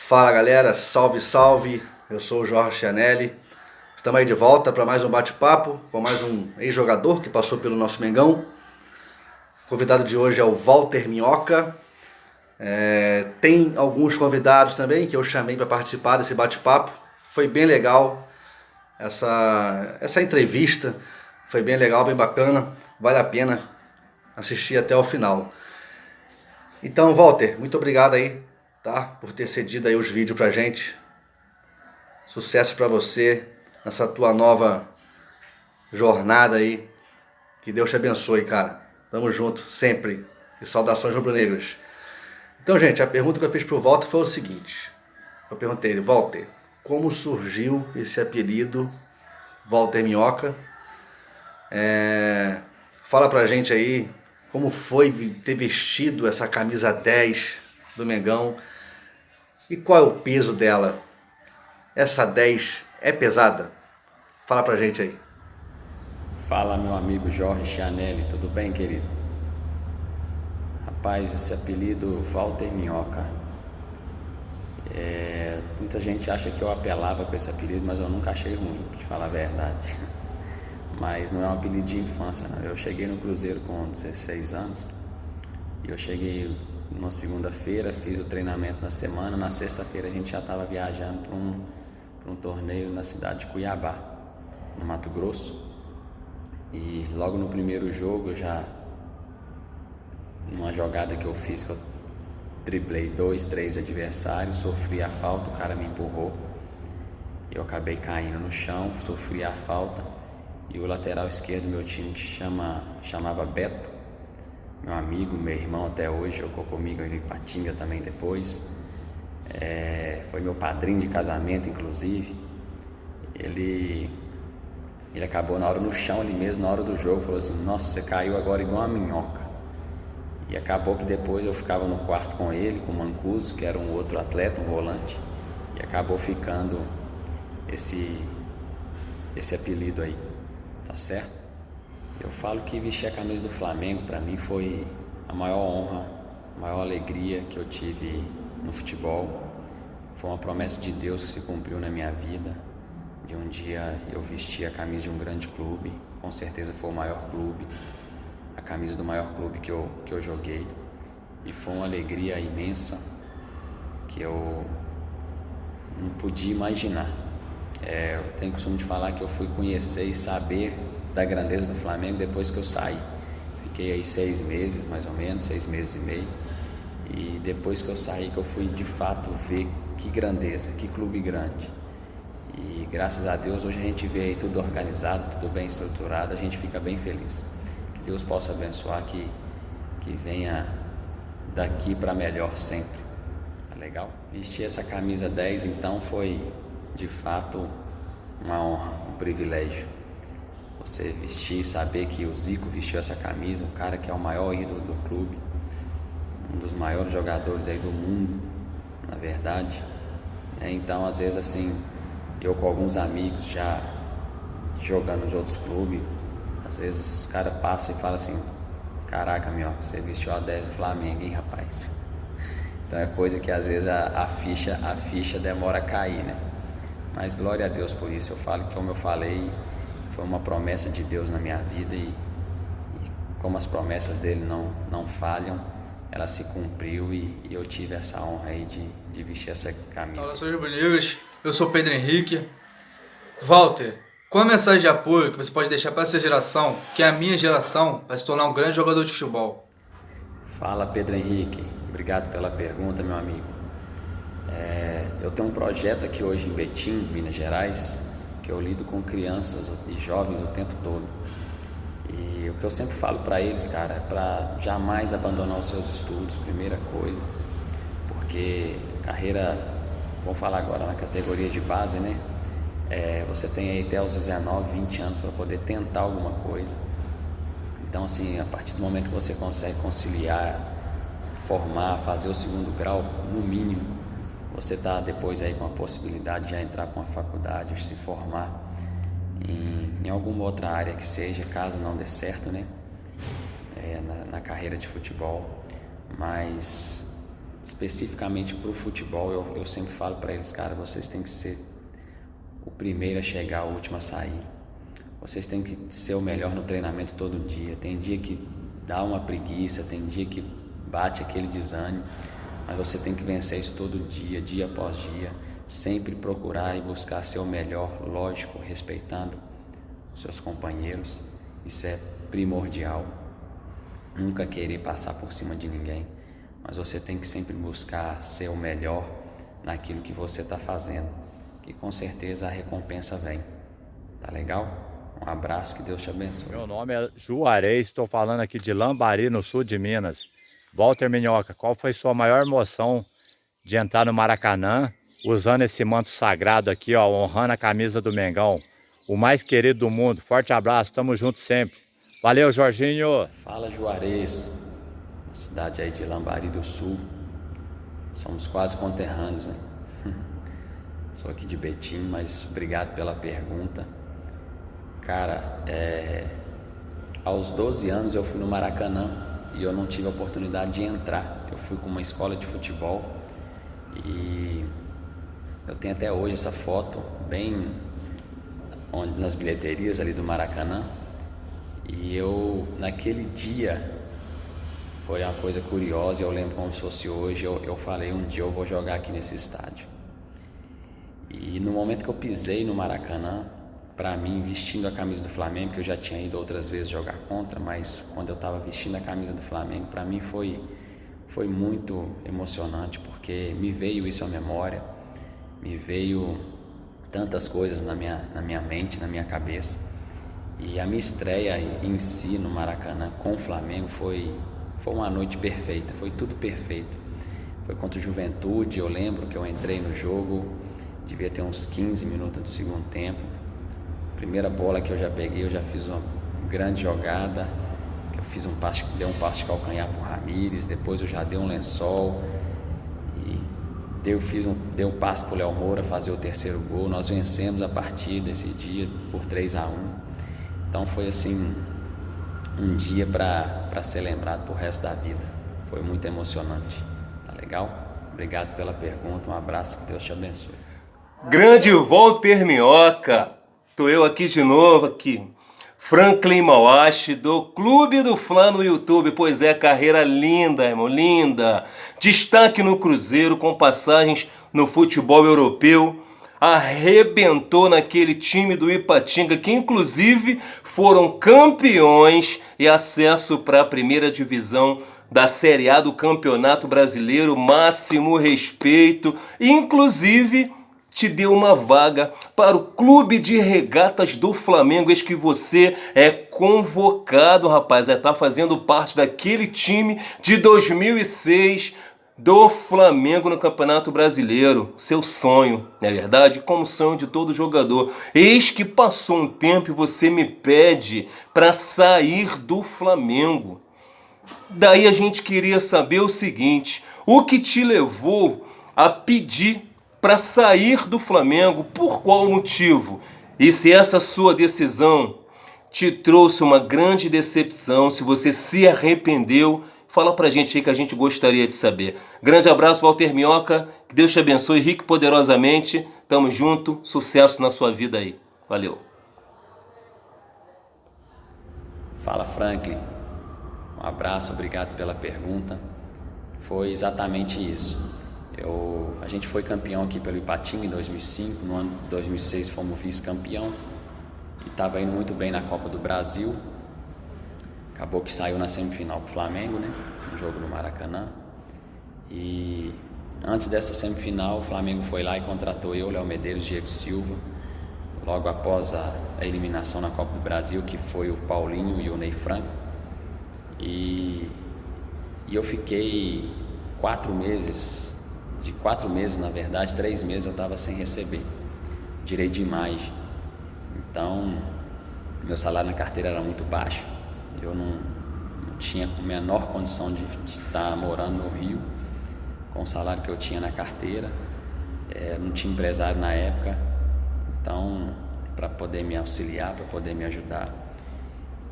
Fala galera, salve salve, eu sou o Jorge Chianelli. Estamos aí de volta para mais um bate-papo com mais um ex-jogador que passou pelo nosso Mengão. O convidado de hoje é o Walter Minhoca. Tem alguns convidados também que eu chamei para participar desse bate-papo. Foi bem legal essa entrevista, foi bem legal, bem bacana, vale a pena assistir até o final. Então, Walter, muito obrigado aí, tá, por ter cedido aí os vídeos pra gente. Sucesso pra você nessa tua nova jornada aí. Que Deus te abençoe, cara. Tamo junto, sempre. E saudações rubro-negras. Então, gente, a pergunta que eu fiz pro Walter foi o seguinte. Eu perguntei, Walter, como surgiu esse apelido Walter Minhoca? Fala pra gente aí como foi ter vestido essa camisa 10 do Mengão e qual é o peso dela. Essa 10 é pesada? Fala pra gente aí. Fala, meu amigo Jorge Chianelli, tudo bem, querido? Rapaz, esse apelido Walter Minhoca, muita gente acha que eu apelava com esse apelido, mas eu nunca achei ruim, pra te falar a verdade. Mas não é um apelido de infância, não. Eu cheguei no Cruzeiro com 16 anos e eu cheguei numa segunda-feira, fiz o treinamento na semana, na sexta-feira a gente já estava viajando para um torneio na cidade de Cuiabá, no Mato Grosso. E logo no primeiro jogo, numa jogada que eu fiz, que eu driblei 2, 3 adversários, sofri a falta, o cara me empurrou, eu acabei caindo no chão, sofri a falta, e o lateral esquerdo do meu time, que chamava Beto, meu amigo, meu irmão até hoje, jogou comigo em Ipatinga também depois, foi meu padrinho de casamento, inclusive. Ele acabou na hora no chão ali mesmo, na hora do jogo, falou assim: nossa, você caiu agora igual uma minhoca. E acabou que depois eu ficava no quarto com ele, com o Mancuso, que era um outro atleta, um volante, e acabou ficando esse apelido aí, tá certo? Eu falo que vestir a camisa do Flamengo para mim foi a maior honra, a maior alegria que eu tive no futebol. Foi uma promessa de Deus que se cumpriu na minha vida. De um dia eu vestir a camisa de um grande clube, com certeza foi o maior clube, a camisa do maior clube que eu joguei, e foi uma alegria imensa que eu não podia imaginar. Eu tenho costume de falar que eu fui conhecer e saber da grandeza do Flamengo depois que eu saí. Fiquei aí 6 meses, mais ou menos, 6 meses e meio, e depois que eu saí que eu fui de fato ver que grandeza, que clube grande. E graças a Deus hoje a gente vê aí tudo organizado, tudo bem estruturado, a gente fica bem feliz. Que Deus possa abençoar, que venha daqui para melhor sempre. Tá legal? Vestir essa camisa 10 então foi de fato uma honra, um privilégio. Você vestir e saber que o Zico vestiu essa camisa, um cara que é o maior ídolo do clube, um dos maiores jogadores aí do mundo, na verdade. Então às vezes assim, eu com alguns amigos já jogando nos outros clubes, às vezes os caras passam e falam assim: caraca, meu, você vestiu a 10 do Flamengo, hein, rapaz? Então é coisa que às vezes a ficha demora a cair, né? Mas glória a Deus por isso. Eu falo que, como eu falei, foi uma promessa de Deus na minha vida, e como as promessas dele não falham, ela se cumpriu, e eu tive essa honra aí de vestir essa camisa. Saudações rubro-negras, eu sou Pedro Henrique. Walter, qual a mensagem de apoio que você pode deixar para essa geração, que é a minha geração, para se tornar um grande jogador de futebol? Fala, Pedro Henrique, obrigado pela pergunta, meu amigo. Eu tenho um projeto aqui hoje em Betim, Minas Gerais, que eu lido com crianças e jovens o tempo todo. E o que eu sempre falo para eles, cara, é para jamais abandonar os seus estudos, primeira coisa, porque carreira, vamos falar agora na categoria de base, né? Você tem aí até os 19, 20 anos para poder tentar alguma coisa. Então, assim, a partir do momento que você consegue conciliar, formar, fazer o segundo grau, no mínimo, você está depois aí com a possibilidade de já entrar com a faculdade, se formar em alguma outra área que seja, caso não dê certo, né? Na carreira de futebol. Mas especificamente para o futebol, eu sempre falo para eles, cara, vocês têm que ser o primeiro a chegar, o último a sair. Vocês têm que ser o melhor no treinamento todo dia. Tem dia que dá uma preguiça, tem dia que bate aquele desânimo, mas você tem que vencer isso todo dia, dia após dia, sempre procurar e buscar ser o melhor, lógico, respeitando os seus companheiros. Isso é primordial. Nunca querer passar por cima de ninguém, mas você tem que sempre buscar ser o melhor naquilo que você está fazendo, e com certeza a recompensa vem. Tá legal? Um abraço, que Deus te abençoe. Meu nome é Juarez, estou falando aqui de Lambari, no sul de Minas. Walter Minhoca, qual foi sua maior emoção de entrar no Maracanã, usando esse manto sagrado aqui, ó, honrando a camisa do Mengão, o mais querido do mundo? Forte abraço, tamo junto sempre. Valeu, Jorginho! Fala, Juarez, cidade aí de Lambari do Sul. Somos quase conterrâneos, né? Sou aqui de Betim, mas obrigado pela pergunta. Cara, aos 12 anos eu fui no Maracanã e eu não tive a oportunidade de entrar. Eu fui com uma escola de futebol e eu tenho até hoje essa foto bem nas bilheterias ali do Maracanã. E eu, naquele dia, foi uma coisa curiosa, eu lembro como se fosse hoje, eu falei, um dia eu vou jogar aqui nesse estádio. E no momento que eu pisei no Maracanã, para mim, vestindo a camisa do Flamengo, que eu já tinha ido outras vezes jogar contra, mas quando eu estava vestindo a camisa do Flamengo, para mim foi muito emocionante, porque me veio isso à memória, me veio tantas coisas na minha mente, na minha cabeça. E a minha estreia em si no Maracanã com o Flamengo foi uma noite perfeita, foi tudo perfeito. Foi contra o Juventude, eu lembro que eu entrei no jogo, devia ter uns 15 minutos do segundo tempo. Primeira bola que eu já peguei, eu já fiz uma grande jogada, que eu fiz dei um passe de calcanhar pro Ramires, depois eu já dei um lençol e dei um passe pro Léo Moura fazer o terceiro gol. Nós vencemos a partida esse dia por 3-1. Então foi assim um dia para ser lembrado pro resto da vida. Foi muito emocionante. Tá legal? Obrigado pela pergunta, um abraço, que Deus te abençoe. Grande Walter Minhoca, tô eu aqui de novo, aqui, Franklin Mawashi, do Clube do Fla no YouTube. Pois é, carreira linda, irmão, linda. Destaque no Cruzeiro, com passagens no futebol europeu. Arrebentou naquele time do Ipatinga, que inclusive foram campeões e acesso para a primeira divisão da Série A do Campeonato Brasileiro. Máximo respeito, inclusive te deu uma vaga para o Clube de Regatas do Flamengo. Eis que você é convocado, rapaz, tá fazendo parte daquele time de 2006 do Flamengo no Campeonato Brasileiro. Seu sonho, não é verdade? Como sonho de todo jogador. Eis que passou um tempo e você me pede para sair do Flamengo. Daí a gente queria saber o seguinte: o que te levou a pedir para sair do Flamengo? Por qual motivo? E se essa sua decisão te trouxe uma grande decepção, se você se arrependeu, fala pra gente aí, que a gente gostaria de saber. Grande abraço, Walter Minhoca, que Deus te abençoe rico e poderosamente. Tamo junto, sucesso na sua vida aí. Valeu. Fala, Franklin. Um abraço, obrigado pela pergunta. Foi exatamente isso. A gente foi campeão aqui pelo Ipatinga em 2005, no ano de 2006 fomos vice-campeão e estava indo muito bem na Copa do Brasil. Acabou que saiu na semifinal pro Flamengo, né? No jogo no Maracanã. E antes dessa semifinal, o Flamengo foi lá e contratou eu, Léo Medeiros, Diego Silva. Logo após a eliminação na Copa do Brasil, que foi o Paulinho e o Ney Franco. E eu fiquei 4 meses, de 4 meses na verdade, 3 meses eu estava sem receber direito de imagem. Então, meu salário na carteira era muito baixo. Eu não tinha a menor condição de estar morando no Rio com o salário que eu tinha na carteira. Não tinha empresário na época, então, para poder me auxiliar, para poder me ajudar.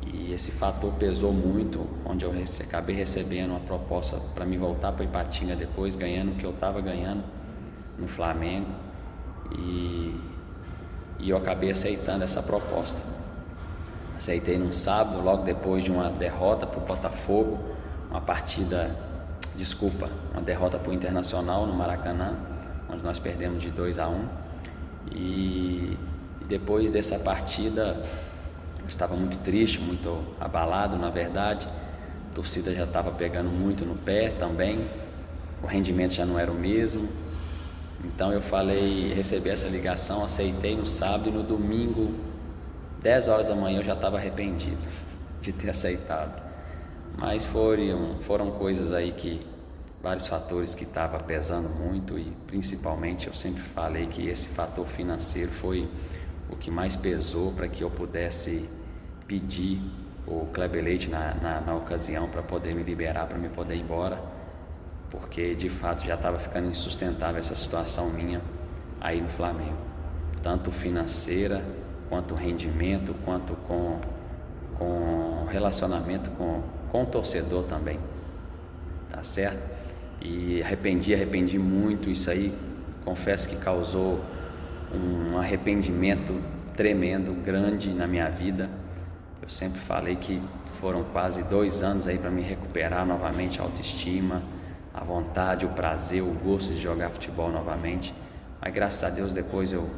E esse fator pesou muito, onde eu acabei recebendo uma proposta para me voltar para Ipatinga depois, ganhando o que eu estava ganhando no Flamengo. E eu acabei aceitando essa proposta. Aceitei num sábado, logo depois de uma derrota para o Botafogo, uma derrota para o Internacional no Maracanã, onde nós perdemos de 2-1. E depois dessa partida, eu estava muito triste, muito abalado, na verdade. A torcida já estava pegando muito no pé também, o rendimento já não era o mesmo. Então eu recebi essa ligação, aceitei no sábado, e no domingo, 10 horas da manhã, eu já estava arrependido de ter aceitado. Mas foram coisas aí vários fatores que estavam pesando muito, e principalmente eu sempre falei que esse fator financeiro foi o que mais pesou para que eu pudesse pedir o Kleber Leite na ocasião para poder me liberar, para me poder ir embora, porque de fato já estava ficando insustentável essa situação minha aí no Flamengo, tanto financeira, quanto rendimento, quanto com relacionamento com o torcedor também, tá certo? E arrependi muito. Isso aí, confesso que causou um arrependimento tremendo, grande na minha vida. Eu sempre falei que foram quase 2 anos aí para me recuperar novamente a autoestima, a vontade, o prazer, o gosto de jogar futebol novamente. Mas graças a Deus depois eu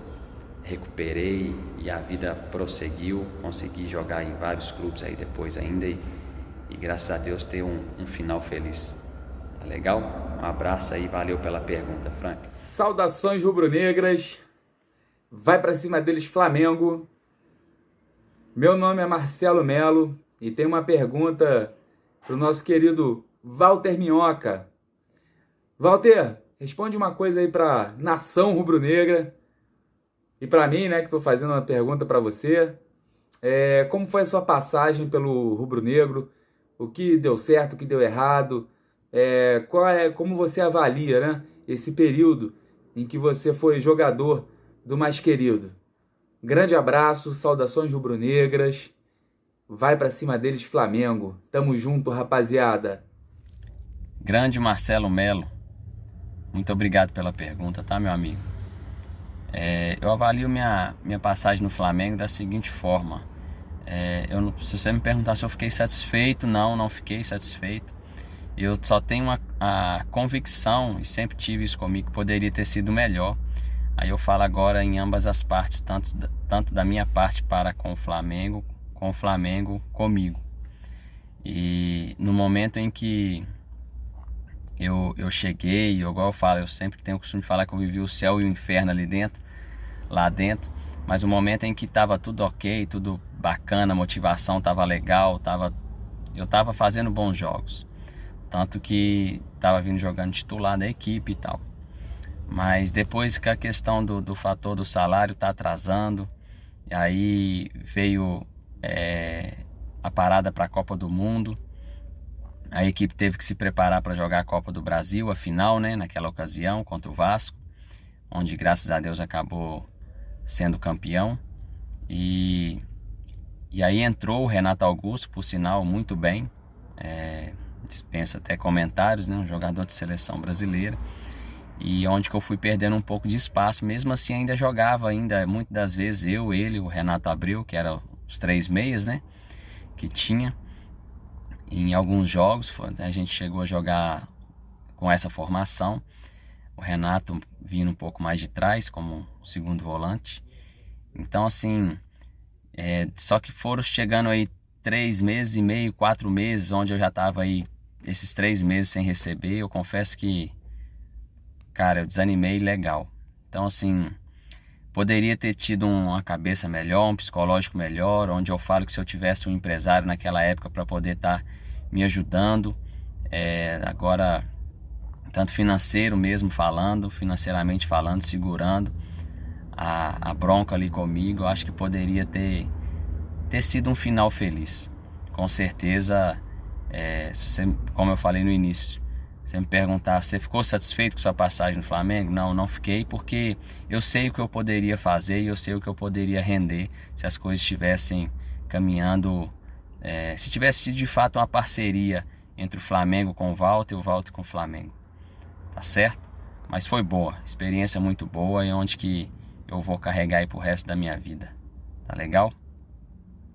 recuperei e a vida prosseguiu, consegui jogar em vários clubes aí depois ainda e graças a Deus ter um final feliz. Tá legal? Um abraço aí, valeu pela pergunta, Frank. Saudações rubro-negras, vai pra cima deles Flamengo. Meu nome é Marcelo Melo e tem uma pergunta pro nosso querido Walter Minhoca. Walter, responde uma coisa aí pra nação rubro-negra e pra mim, né, que tô fazendo uma pergunta pra você. Como foi a sua passagem pelo rubro-negro? O que deu certo, o que deu errado? Como você avalia, né, esse período em que você foi jogador do mais querido? Grande abraço, saudações rubro-negras. Vai pra cima deles, Flamengo. Tamo junto, rapaziada. Grande Marcelo Melo, muito obrigado pela pergunta, tá, meu amigo? Eu avalio minha passagem no Flamengo da seguinte forma. Se você me perguntar se eu fiquei satisfeito, não fiquei satisfeito. Eu só tenho a convicção, e sempre tive isso comigo, que poderia ter sido melhor. Aí eu falo agora em ambas as partes, tanto da minha parte para com o Flamengo comigo. E no momento em que eu cheguei, igual eu falo, eu sempre tenho o costume de falar que eu vivi o céu e o inferno lá dentro, mas o momento em que estava tudo ok, tudo bacana, a motivação estava legal, eu estava fazendo bons jogos, tanto que estava vindo jogando titular da equipe e tal. Mas depois que a questão do fator do salário está atrasando, aí veio a parada para a Copa do Mundo, a equipe teve que se preparar para jogar a Copa do Brasil, a final, né, naquela ocasião, contra o Vasco, onde graças a Deus acabou sendo campeão. E aí entrou o Renato Augusto, por sinal, muito bem, dispensa até comentários, né, um jogador de seleção brasileira. E onde que eu fui perdendo um pouco de espaço, mesmo assim ainda jogava, muitas das vezes ele, o Renato Abreu, que eram os 3 meias, né, que tinha. Em alguns jogos a gente chegou a jogar com essa formação, o Renato vindo um pouco mais de trás como segundo volante. Então assim, só que foram chegando aí 3 meses e meio, 4 meses, onde eu já estava aí esses 3 meses sem receber. Eu confesso que, cara, eu desanimei legal. Então assim, poderia ter tido uma cabeça melhor, um psicológico melhor, onde eu falo que se eu tivesse um empresário naquela época para poder estar me ajudando, agora tanto financeiramente falando, segurando a bronca ali comigo, eu acho que poderia ter sido um final feliz. Com certeza, como eu falei no início, você me perguntar, você ficou satisfeito com sua passagem no Flamengo? Não fiquei, porque eu sei o que eu poderia fazer e eu sei o que eu poderia render se as coisas estivessem caminhando Se tivesse sido de fato uma parceria entre o Flamengo com o Walter com o Flamengo, tá certo? Mas foi boa, experiência muito boa e onde que eu vou carregar aí pro resto da minha vida, tá legal?